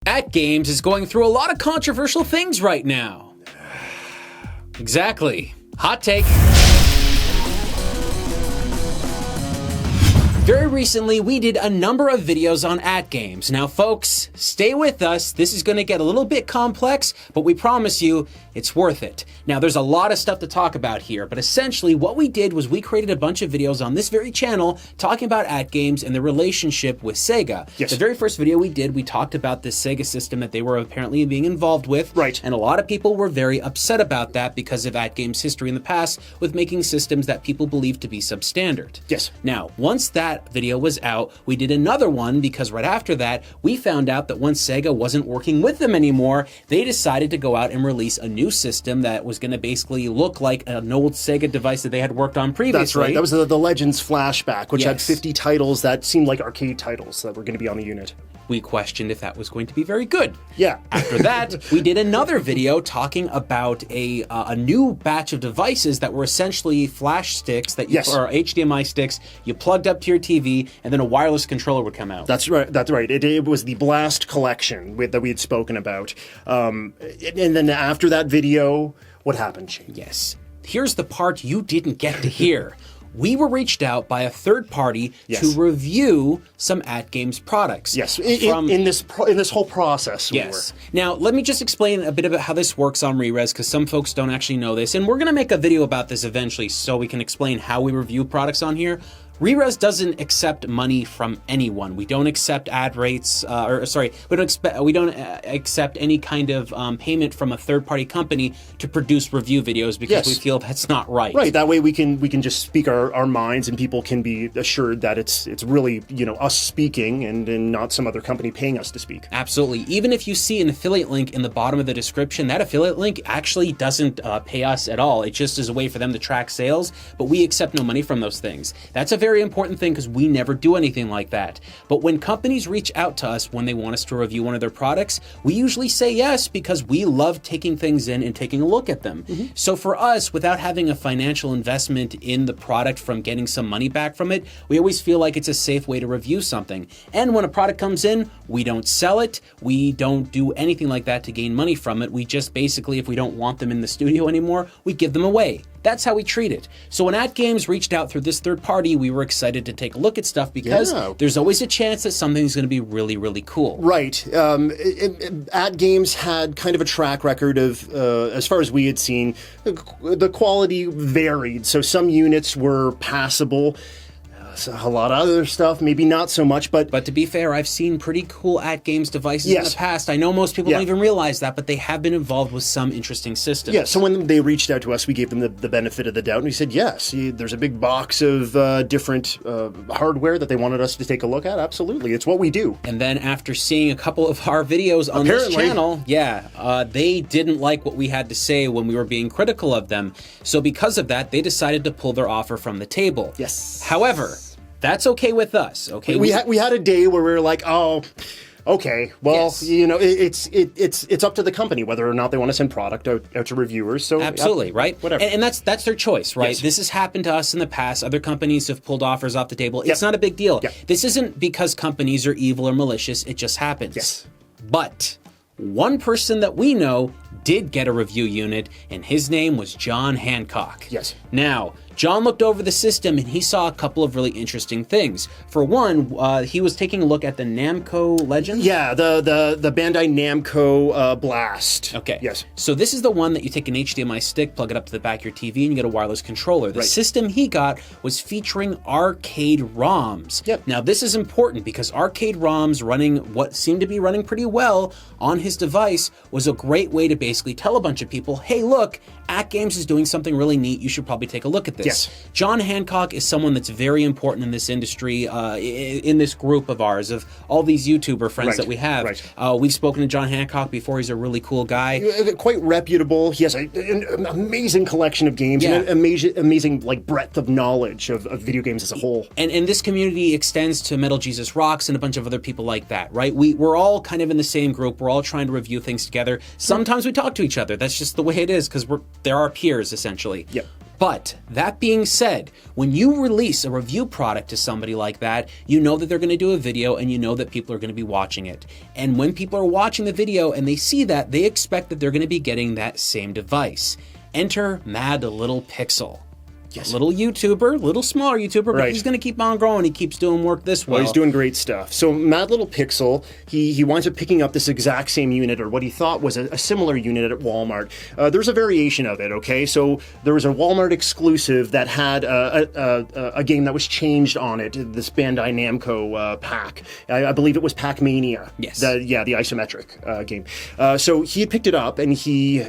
AtGames is going through a lot of controversial things right now. Exactly. Hot take. Very recently, we did a number of videos on AtGames. Now, folks, stay with us. This is going to get a little bit complex, but we promise you it's worth it. Now, there's a lot of stuff to talk about here, but essentially what we did was we created a bunch of videos on this very channel talking about AtGames and the relationship with Sega. Yes. The very first video we did, we talked about this Sega system that they were apparently being involved with. Right. And a lot of people were very upset about that because of AtGames' history in the past with making systems that people believed to be substandard. Yes. Now, once that video was out, we did another one because right after that, we found out that once Sega wasn't working with them anymore, they decided to go out and release a new system that was going to basically look like an old Sega device that they had worked on previously. That's right. That was the Legends Flashback, which had Yes. 50 titles that seemed like arcade titles that were going to be on the unit. We questioned if that was going to be very good. Yeah. After that, we did another video talking about a new batch of devices that were essentially flash sticks that you, Yes. or HDMI sticks you plugged up to your TV, and then a wireless controller would come out. That's right. That's right. It was the Blast collection that we had spoken about. And then after that video, what happened, Shane? Yes. Here's the part you didn't get to hear. We were reached out by a third party Yes. to review some AtGames products. Yes, in this whole process. Yes. Now, let me just explain a bit about how this works on Rerez, because some folks don't actually know this, and we're going to make a video about this eventually so we can explain how we review products on here. Rerez doesn't accept money from anyone. We don't accept ad rates, we don't accept any kind of payment from a third-party company to produce review videos because Yes. we feel that's not right. Right. That way we can just speak our minds, and people can be assured that it's really us speaking and not some other company paying us to speak. Absolutely. Even if you see an affiliate link in the bottom of the description, that affiliate link actually doesn't pay us at all. It just is a way for them to track sales, but we accept no money from those things. That's a very important thing because we never do anything like that. But when companies reach out to us when they want us to review one of their products, we usually say yes because we love taking things in and taking a look at them. So for us, without having a financial investment in the product from getting some money back from it, we always feel like it's a safe way to review something. And when a product comes in, we don't sell it. We don't do anything like that to gain money from it. We just basically, if we don't want them in the studio anymore, we give them away. That's how we treat it. So when AtGames reached out through this third party, we were excited to take a look at stuff because there's always a chance that something's going to be really, really cool. Right. AtGames had kind of a track record of, as far as we had seen, the quality varied. So some units were passable. A lot of other stuff, maybe not so much, but to be fair, I've seen pretty cool AtGames devices in the past. I know most people don't even realize that, but they have been involved with some interesting systems. Yeah, so when they reached out to us, we gave them the benefit of the doubt, and we said, yes, there's a big box of different hardware that they wanted us to take a look at. Absolutely, it's what we do. And then after seeing a couple of our videos on this channel, they didn't like what we had to say when we were being critical of them. So because of that, they decided to pull their offer from the table. Yes. However, that's okay with us, okay? We had a day where we were like, oh, okay, well, it's up to the company whether or not they want to send product out to reviewers. So absolutely, right? Whatever. And that's their choice, right? Yes. This has happened to us in the past. Other companies have pulled offers off the table. It's not a big deal. This isn't because companies are evil or malicious. It just happens. Yes. But one person that we know did get a review unit, and his name was John Hancock. Yes. Now, John looked over the system and he saw a couple of really interesting things. For one, he was taking a look at the Namco Legends. Yeah, the Bandai Namco Blast. Okay. Yes. So this is the one that you take an HDMI stick, plug it up to the back of your TV, and you get a wireless controller. The system he got was featuring arcade ROMs. Yep. Now this is important because arcade ROMs running what seemed to be running pretty well on his device was a great way to basically tell a bunch of people, hey, look, AtGames is doing something really neat. You should probably take a look at this. Yes. John Hancock is someone that's very important in this industry, in this group of ours, of all these YouTuber friends that we have. Right. We've spoken to John Hancock before. He's a really cool guy. Quite reputable. He has an amazing collection of games and an amazing like breadth of knowledge of video games as a whole. And this community extends to Metal Jesus Rocks and a bunch of other people like that, right? We're all kind of in the same group. We're all trying to review things together. Sometimes we talk to each other. That's just the way it is because they're our peers, essentially. Yep. But that being said, when you release a review product to somebody like that, you know that they're going to do a video and you know that people are going to be watching it. And when people are watching the video and they see that, they expect that they're going to be getting that same device. Enter Mad Little Pixel. Yes. Little YouTuber, little smaller YouTuber, but he's going to keep on growing. He keeps doing work this way. Well, he's doing great stuff. So Mad Little Pixel, he winds up picking up this exact same unit, or what he thought was a similar unit at Walmart. There's a variation of it, okay? So there was a Walmart exclusive that had a game that was changed on it, this Bandai Namco pack. I believe it was Pac-Mania. Yes. The isometric game. So he had picked it up, and he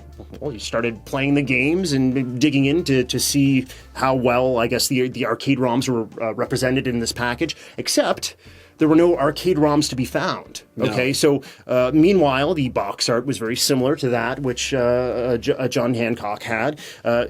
started playing the games and digging in to see how well, I guess, the arcade ROMs were represented in this package, except there were no arcade ROMs to be found. Okay, No. so meanwhile, the box art was very similar to that which John Hancock had,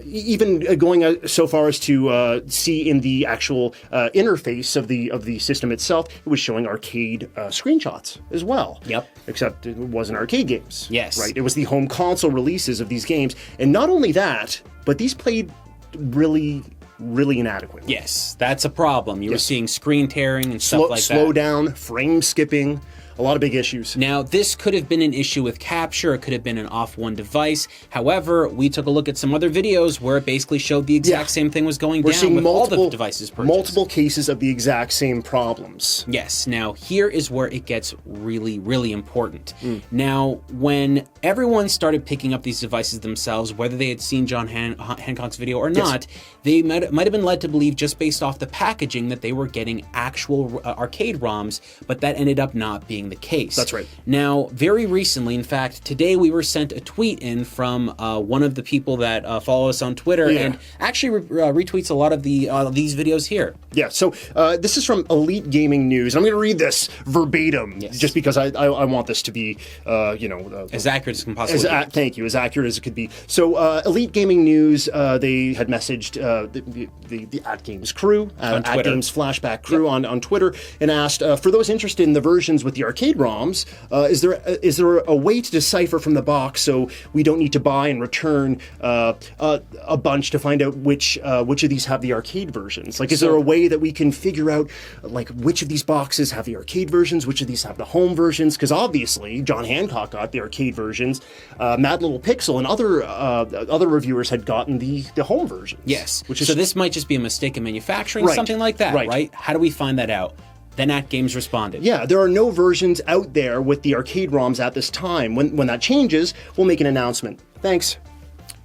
even going so far as to see in the actual interface of the system itself, it was showing arcade screenshots as well. Yep. Except it wasn't arcade games. Yes. Right? It was the home console releases of these games. And not only that, but these played really inadequate. Yes, that's a problem. You were seeing screen tearing and stuff like that. Slow down, frame skipping, a lot of big issues. Now, this could have been an issue with capture. It could have been an off-one device. However, we took a look at some other videos where it basically showed the exact same thing was going down with all the devices purchased. Multiple cases of the exact same problems. Yes. Now, here is where it gets really important. Now, when everyone started picking up these devices themselves, whether they had seen John Hancock's video or not, they might have been led to believe, just based off the packaging, that they were getting actual arcade ROMs, but that ended up not being the case. That's right. Now, very recently, in fact, today we were sent a tweet in from one of the people that follow us on Twitter and actually retweets a lot of these videos here. Yeah, so this is from Elite Gaming News. I'm going to read this verbatim, just because I want this to be, as accurate as can possibly be. Thank you, as accurate as it could be. So Elite Gaming News, they had messaged the AtGames crew, AtGames Flashback crew on Twitter, and asked, for those interested in the versions with the arcade ROMs, is there a way to decipher from the box so we don't need to buy and return a bunch to find out which of these have the arcade versions? Like, is there a way that we can figure out, like, which of these boxes have the arcade versions, which of these have the home versions? Because obviously, John Hancock got the arcade versions, Mad Little Pixel and other reviewers had gotten the home versions. Yes. So this might just be a mistake in manufacturing, something like that, right? How do we find that out? Then AtGames responded. Yeah, there are no versions out there with the arcade ROMs at this time. When that changes, we'll make an announcement. Thanks.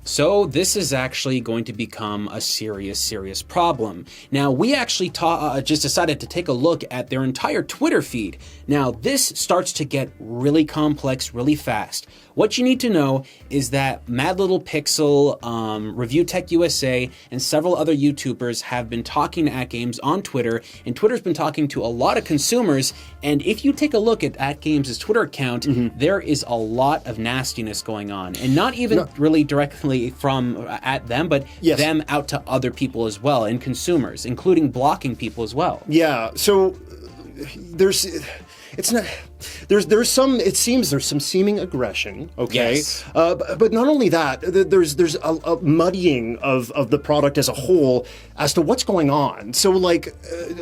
So this is actually going to become a serious problem. Now, we actually just decided to take a look at their entire Twitter feed. Now, this starts to get really complex really fast. What you need to know is that Mad Little Pixel, Review Tech USA, and several other YouTubers have been talking to AtGames on Twitter, and Twitter's been talking to a lot of consumers, and if you take a look at AtGames' Twitter account, there is a lot of nastiness going on, and not even really directly from at them, but them out to other people as well, and consumers, including blocking people as well. Yeah, so there's some seeming aggression, okay? Yes. But not only that, there's a muddying of the product as a whole as to what's going on. So, like,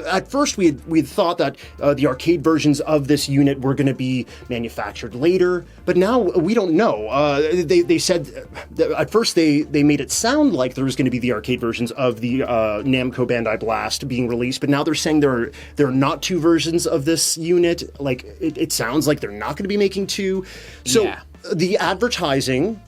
at first we had thought that the arcade versions of this unit were going to be manufactured later, but now we don't know. They said at first they made it sound like there was going to be the arcade versions of the Namco Bandai Blast being released, but now they're saying there are not two versions of this unit. Like, it sounds like they're not going to be making two. So the advertising,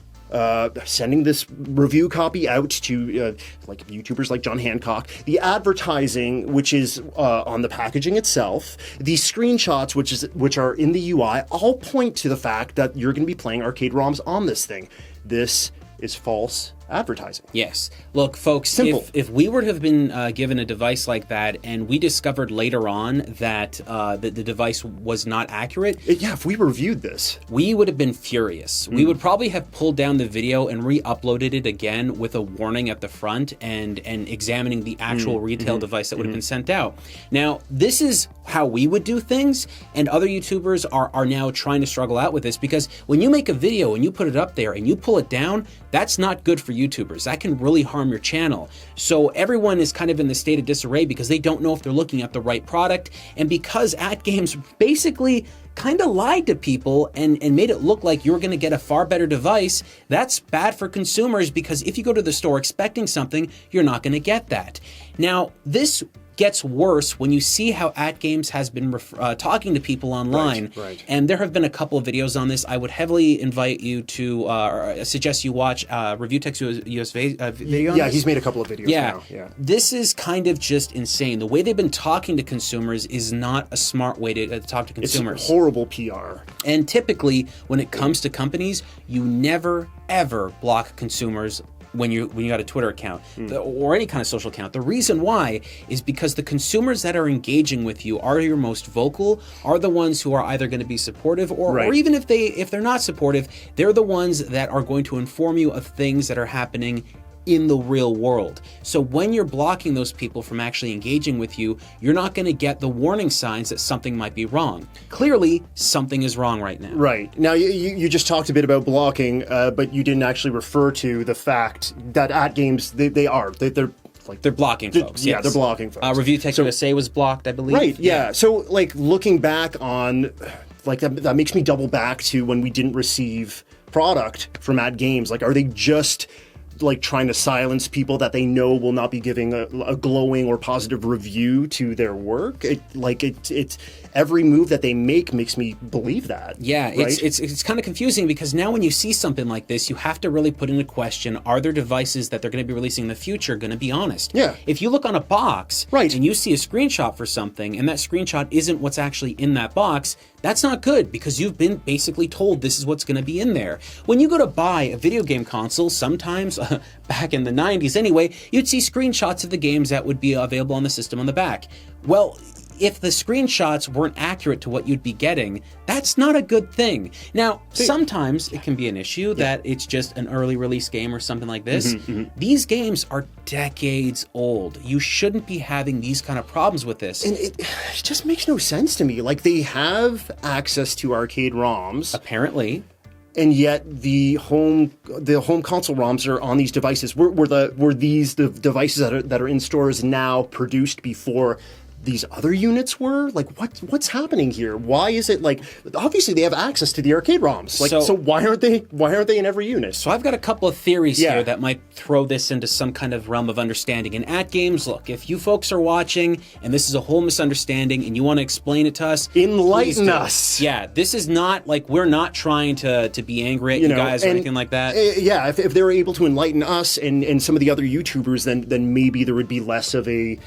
sending this review copy out to like YouTubers like John Hancock, the advertising, which is on the packaging itself, the screenshots, which are in the UI, all point to the fact that you're going to be playing arcade ROMs on this thing. This is false advertising. Yes. Look, folks, if we were to have been given a device like that and we discovered later on that the device was not accurate... if we reviewed this... we would have been furious. We would probably have pulled down the video and re-uploaded it again with a warning at the front and examining the actual retail device that would have been sent out. Now, this is how we would do things, and other YouTubers are now trying to struggle out with this, because when you make a video and you put it up there and you pull it down, that's not good for YouTubers. That can really harm your channel. So everyone is kind of in the state of disarray because they don't know if they're looking at the right product, and because AtGames basically kind of lied to people and made it look like you're going to get a far better device. That's bad for consumers, because if you go to the store expecting something, you're not going to get that. Now, this gets worse when you see how AtGames has been talking to people online. Right. And there have been a couple of videos on this. I would heavily invite you to, or suggest you watch Review Tech's US video on Yeah, this. he's made a couple of videos now. Yeah. This is kind of just insane. The way they've been talking to consumers is not a smart way to talk to consumers. It's horrible PR. And typically, when it comes to companies, you never, ever block consumers when you got a Twitter account or any kind of social account. The reason why is because the consumers that are engaging with you are your most vocal, are the ones who are either going to be supportive or even if they're not supportive, they're the ones that are going to inform you of things that are happening in the real world. So when you're blocking those people from actually engaging with you, you're not going to get the warning signs that something might be wrong. Clearly, something is wrong right now. Right. Now, you just talked a bit about blocking, but you didn't actually refer to the fact that AtGames, they're blocking folks. Yeah, yes. they're blocking folks. Review Tech USA was blocked, I believe. Right, yeah. So, like, looking back on, like, that makes me double back to when we didn't receive product from AtGames. Like, are they just like trying to silence people that they know will not be giving a glowing or positive review to their work? It's every move that they make makes me believe that. Yeah, right? it's kind of confusing, because now when you see something like this, you have to really put into question, are there devices that they're going to be releasing in the future going to be honest? Yeah. If you look on a box Right. and you see a screenshot for something and that screenshot isn't what's actually in that box, that's not good, because you've been basically told this is what's going to be in there. When you go to buy a video game console, sometimes, back in the 90s anyway, you'd see screenshots of the games that would be available on the system on the back. Well, if the screenshots weren't accurate to what you'd be getting, that's not a good thing. Now, sometimes it can be an issue that it's just an early release game or something like this. These games are decades old. You shouldn't be having these kind of problems with this. And it just makes no sense to me. Like, they have access to arcade ROMs, Apparently. and yet the home console ROMs are on these devices. Were these the devices that are in stores now produced before these other units were? Like, what's happening here? Why is it like, obviously they have access to the arcade ROMs. Like, so why aren't they in every unit? So I've got a couple of theories here that might throw this into some kind of realm of understanding. And AtGames, look, if you folks are watching and this is a whole misunderstanding and you want to explain it to us, Enlighten us. Yeah, this is not like, we're not trying to be angry at you guys or anything like that. Yeah, if they're able to enlighten us and some of the other YouTubers, then maybe there would be less of a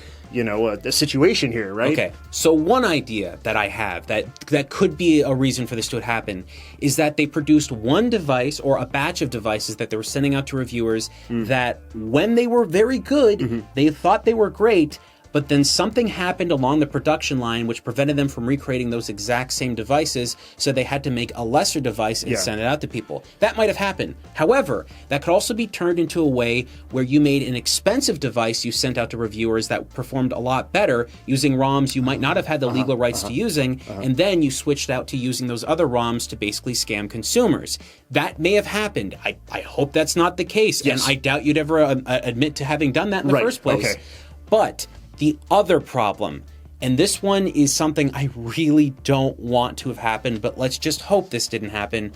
situation here, right? Okay, so one idea that I have that could be a reason for this to happen is that they produced one device or a batch of devices that they were sending out to reviewers that when they were very good, they thought they were great, but then something happened along the production line which prevented them from recreating those exact same devices, so they had to make a lesser device and send it out to people. That might have happened. However, that could also be turned into a way where you made an expensive device you sent out to reviewers that performed a lot better using ROMs you might not have had the legal rights to using, and then you switched out to using those other ROMs to basically scam consumers. That may have happened. I hope that's not the case, and I doubt you'd ever admit to having done that in the first place. Okay. But the other problem, and this one is something I really don't want to have happened, but let's just hope this didn't happen.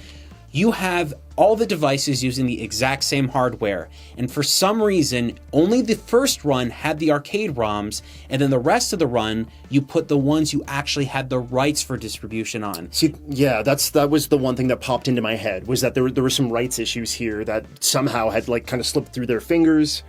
You have all the devices using the exact same hardware, and for some reason, only the first run had the arcade ROMs, and then the rest of the run, you put the ones you actually had the rights for distribution on. See, yeah, that was the one thing that popped into my head, was that there were some rights issues here that somehow had like kind of slipped through their fingers.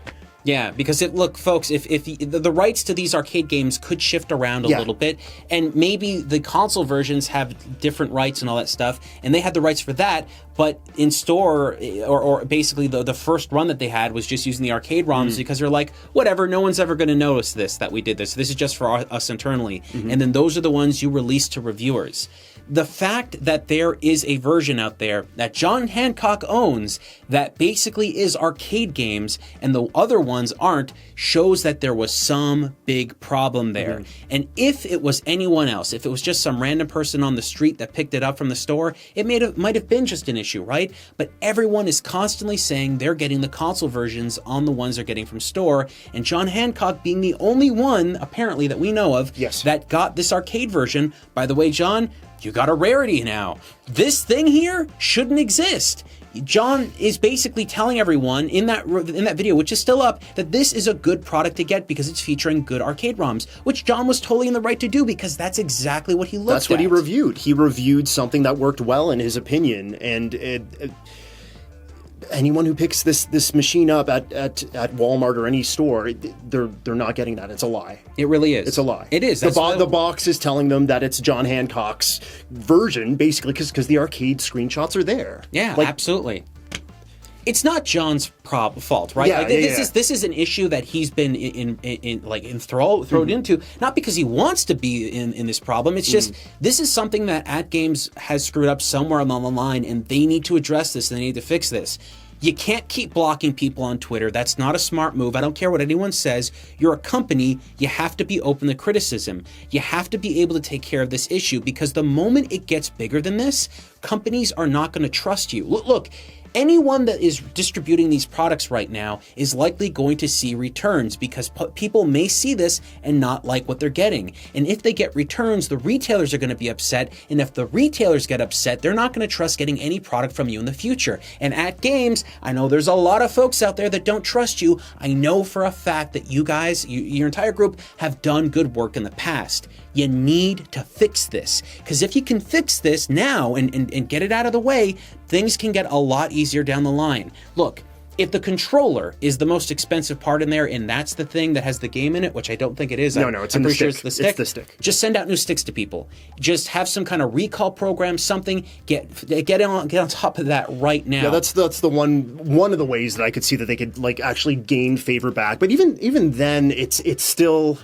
Yeah, because look, folks, if the rights to these arcade games could shift around a little bit, and maybe the console versions have different rights and all that stuff, and they had the rights for that, but in store, or basically the first run that they had was just using the arcade ROMs because they're like, whatever, no one's ever going to notice that we did this. This is just for us internally. And then those are the ones you release to reviewers. The fact that there is a version out there that John Hancock owns that basically is arcade games and the other ones aren't shows that there was some big problem there. And if it was anyone else, if it was just some random person on the street that picked it up from the store, it might have been just an issue, right? But everyone is constantly saying they're getting the console versions on the ones they're getting from store, and John Hancock being the only one, apparently, that we know of that got this arcade version. By the way, John, you got a rarity now. This thing here shouldn't exist. John is basically telling everyone in that video, which is still up, that this is a good product to get because it's featuring good arcade ROMs, which John was totally in the right to do because that's exactly what he looked at. That's what he reviewed. He reviewed something that worked well in his opinion, and anyone who picks this machine up at Walmart or any store, they're not getting that. It's a lie. It really is. It's a lie. It is. The box is telling them that it's John Hancock's version, basically, because the arcade screenshots are there. Yeah, absolutely. It's not John's fault, right? Yeah, This is an issue that he's been thrown into, not because he wants to be in this problem. It's just this is something that AtGames has screwed up somewhere along the line, and they need to address this. And they need to fix this. You can't keep blocking people on Twitter. That's not a smart move. I don't care what anyone says. You're a company. You have to be open to criticism. You have to be able to take care of this issue because the moment it gets bigger than this, companies are not going to trust you. Look, anyone that is distributing these products right now is likely going to see returns because people may see this and not like what they're getting. And if they get returns, the retailers are going to be upset. And if the retailers get upset, they're not going to trust getting any product from you in the future. And AtGames, I know there's a lot of folks out there that don't trust you. I know for a fact that you guys, your entire group, have done good work in the past. You need to fix this. Because if you can fix this now and get it out of the way, things can get a lot easier down the line. Look, if the controller is the most expensive part in there and that's the thing that has the game in it, which I don't think it is. No, it's in the stick. It's the stick. Just send out new sticks to people. Just have some kind of recall program, something. Get on top of that right now. Yeah, that's the one of the ways that I could see that they could actually gain favor back. But even then, it's still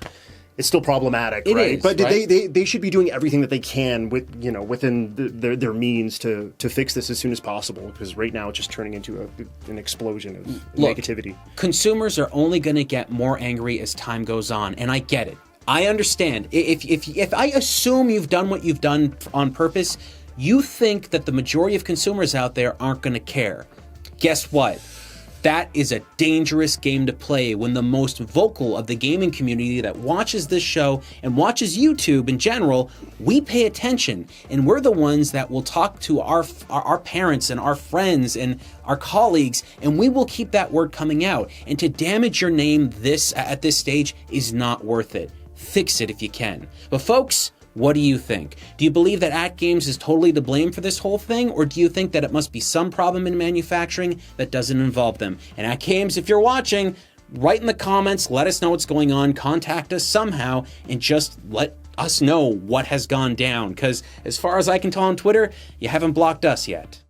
problematic, right? Is, but right? they should be doing everything that they can within their means to fix this as soon as possible, because right now it's just turning into an explosion of negativity. Consumers are only going to get more angry as time goes on, and I get it. I understand. If I assume you've done what you've done on purpose, you think that the majority of consumers out there aren't going to care. Guess what? That is a dangerous game to play when the most vocal of the gaming community that watches this show and watches YouTube in general, we pay attention, and we're the ones that will talk to our parents and our friends and our colleagues, and we will keep that word coming out. And to damage your name at this stage is not worth it. Fix it if you can. But folks, what do you think? Do you believe that AtGames is totally to blame for this whole thing, or do you think that it must be some problem in manufacturing that doesn't involve them? And AtGames, if you're watching, write in the comments, let us know what's going on, contact us somehow, and just let us know what has gone down, because as far as I can tell on Twitter, you haven't blocked us yet.